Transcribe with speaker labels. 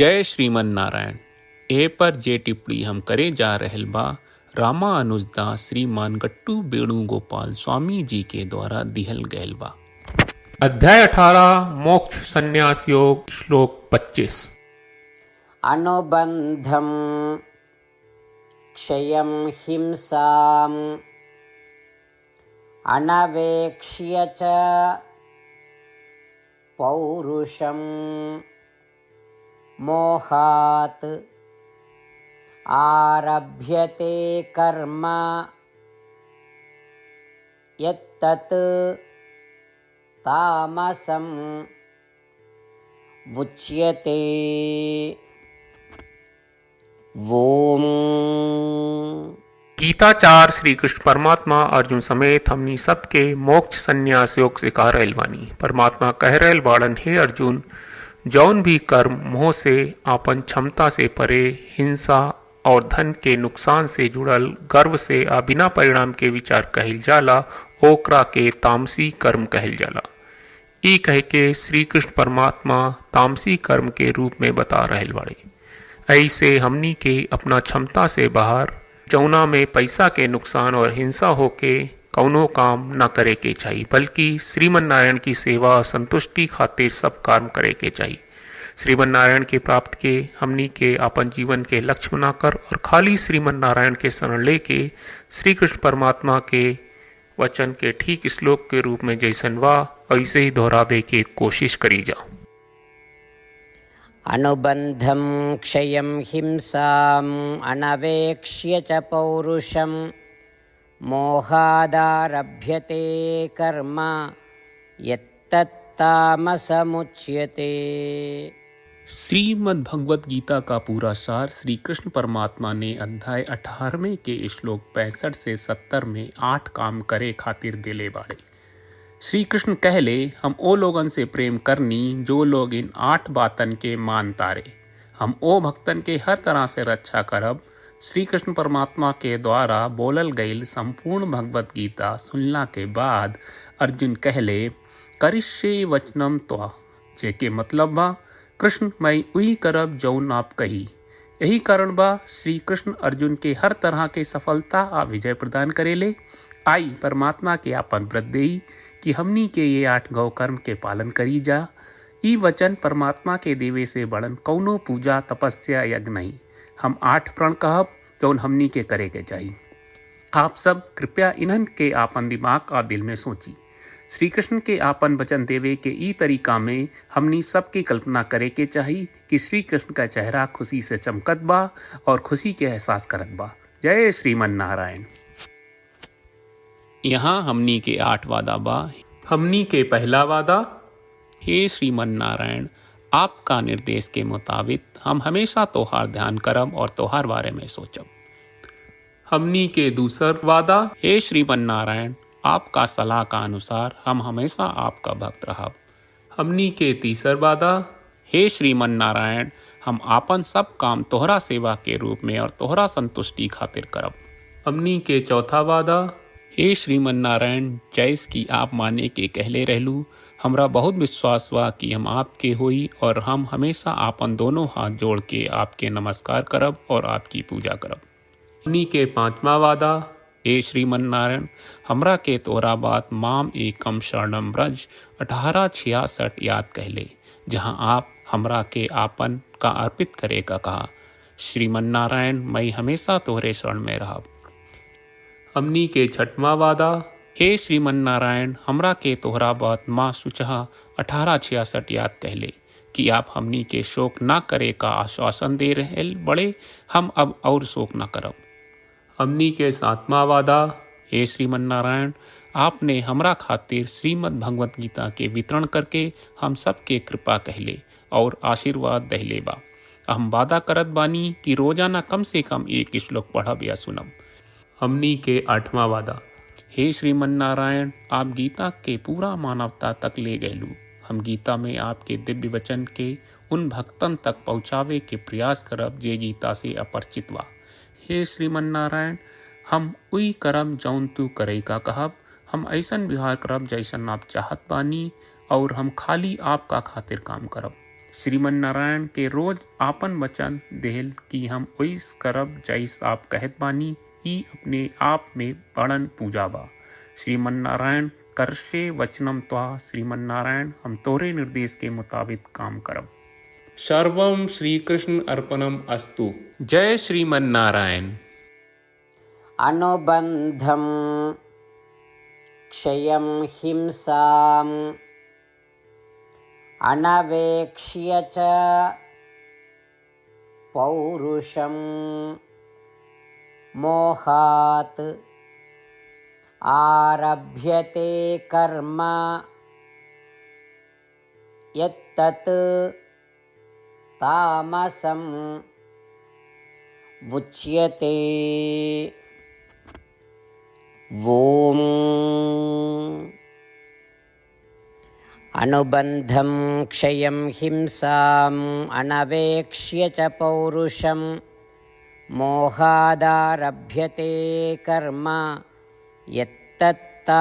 Speaker 1: जय श्रीमन नारायण। ए पर जे टिप्पणी हम करे जा रहल बा रामानुजदास श्रीमान गट्टू वेणुगोपाल स्वामी जी के द्वारा दिहल गयल बा।
Speaker 2: अध्याय 18 मोक्ष संन्यास योग श्लोक 25।
Speaker 3: अनुबंधम क्षयं हिंसाम अनवेक्ष्य च पौरुषम मोहात् आरभ्यते कर्म यत्तत् तामसम् उच्यते। ओम।
Speaker 2: गीताचार श्री कृष्ण परमात्मा अर्जुन समेत हमनी सबके मोक्ष संन्यास योग सिखा रहल बानी। परमात्मा कह रहल बाड़न, हे अर्जुन, जौन भी कर्म मोह से आपन क्षमता से परे, हिंसा और धन के नुकसान से जुड़ल, गर्व से आ बिना परिणाम के विचार कहल जाला, ओकरा के तामसी कर्म कहल जाला। ई कह के श्री कृष्ण परमात्मा तामसी कर्म के रूप में बता रहल बाड़े। ऐसे हमनी के अपना क्षमता से बाहर, जौना में पैसा के नुकसान और हिंसा होके कौनो काम न करे के चाहिए, बल्कि श्रीमन नारायण की सेवा संतुष्टि खातिर सब कर्म करे के चाहिए। श्रीमन नारायण के प्राप्त के हमनी के अपन जीवन के लक्ष्य बनाकर और खाली श्रीमन नारायण के शरण लेके श्री कृष्ण परमात्मा के वचन के ठीक श्लोक के रूप में जैसन वा ऐसे ही दोहरावे के कोशिश करी जाओ।
Speaker 3: अनुबंधम क्षयं हिंसाम अनवेक्ष्य च पौरुषम मोहादारभ्यते कर्म यत्तत्तामसमुच्यते।
Speaker 1: श्रीमद् भगवत गीता का पूरा सार श्री कृष्ण परमात्मा ने अध्याय 18वें के श्लोक 65 से 70 में 8 काम करे खातिर दिले बाड़े। श्री कृष्ण कहले, हम ओ लोगन से प्रेम करनी जो लोग इन 8 बातन के मान तारे। हम ओ भक्तन के हर तरह से रक्षा करब। श्री कृष्ण परमात्मा के द्वारा बोलल गईल संपूर्ण भगवत गीता सुनला के बाद अर्जुन कहले, करिष्ये वचनम त्वा, जेके मतलब बा, कृष्ण मैं उही करब जौन आप कही। यही कारण बा श्री कृष्ण अर्जुन के हर तरह के सफलता आ विजय प्रदान करेले। आई परमात्मा के आपन व्रत देई कि हमनी के ये 8 गौ कर्म के पालन करी जा। ई वचन परमात्मा के देवे से बड़न कौनो पूजा तपस्या यज्ञ नहीं। हम 8 प्रण कहब जौन हमनी के करे के चाहिए। आप सब कृपया इन्हन के आपन दिमाग और दिल में सोची। श्री कृष्ण के आपन वचन देवे के ई तरीका में हमनी सबकी कल्पना करे के चाहिए कि श्री कृष्ण का चेहरा खुशी से चमकत बा और खुशी के एहसास करत बा। जय श्रीमन नारायण। यहाँ हमनी के 8 वादा बा।
Speaker 2: हमनी के पहला वादा,
Speaker 1: हे श्रीमन नारायण, आपका निर्देश के मुताबिक हम हमेशा तोहार ध्यान करब और तोहार बारे में सोचब।
Speaker 2: हमनी के दूसर वादा,
Speaker 1: हे श्रीमन नारायण, आपका सलाह का अनुसार हम हमेशा आपका भक्त रहब।
Speaker 2: हमनी के तीसर वादा,
Speaker 1: हे श्रीमन नारायण, हम आपन सब काम तोहरा सेवा के रूप में और तोहरा संतुष्टि खातिर करब।
Speaker 2: हमनी के चौथा वादा,
Speaker 1: हे श्रीमन नारायण, जैस की आप माने के कहले रहलू, हमरा बहुत विश्वास बा कि हम आपके होई और हम हमेशा आपन दोनों हाथ जोड़ के आपके नमस्कार करब और आपकी पूजा करब।
Speaker 2: हमनी के पांचवा वादा,
Speaker 1: हे श्रीमन नारायण, हमरा के तोरा बात माम एकम शरणम ब्रज 1866 याद कहले, जहाँ आप हमरा के आपन का अर्पित करे का कहा। श्रीमन नारायण, मैं हमेशा तोहरे शरण में रहब।
Speaker 2: हमनी के छठवां वादा,
Speaker 1: हे श्रीमन नारायण, हमरा के तोहरा बात माँ सुचहा 1866 याद कहले कि आप हमनी के शोक ना करे का आश्वासन दे रहे बड़े। हम अब और शोक ना करब।
Speaker 2: हमनी के सातवां वादा,
Speaker 1: हे श्रीमन नारायण, आपने हमरा खातिर श्रीमद् भगवत गीता के वितरण करके हम सबके कृपा कहले और आशीर्वाद दहले बा। हम वादा करत बानी कि रोजाना कम से कम 1 श्लोक पढ़ब या सुनब।
Speaker 2: हमनी के 8वां वादा,
Speaker 1: हे श्रीमन नारायण, आप गीता के पूरा मानवता तक ले गयलू। हम गीता में आपके दिव्य वचन के उन भक्तन तक पहुँचावे के प्रयास करब जे गीता से अपरिचित बा। हे श्रीमन नारायण, हम उई करब जौन तू करे का कहब। हम ऐसन व्यवहार करब जैसन आप चाहत बानी और हम खाली आपका खातिर काम करब। श्रीमन नारायण के रोज आपन वचन देहल कि हम ओइस करब जैस आप कहत बानी, ई अपने आप में बड़न पूजा बा। श्रीमन नारायण करशे वचनम त्वा, श्रीमन नारायण हम तोरे निर्देश के मुताबिक काम करब। सर्वम श्री कृष्ण अर्पणम अस्तु। जय श्रीमन नारायण।
Speaker 3: अनुबन्धं क्षयं हिंसाम् अनवेक्ष्य च पौरुषं मोहात् आरभ्यते कर्म यत्तत् तामसम् उच्यते। ॐ अनुबन्धं क्षयं हिंसाम् अनवेक्ष्य च पौरुषं मोहादारभ्यते कर्म यत्तत्तामसमुच्यते।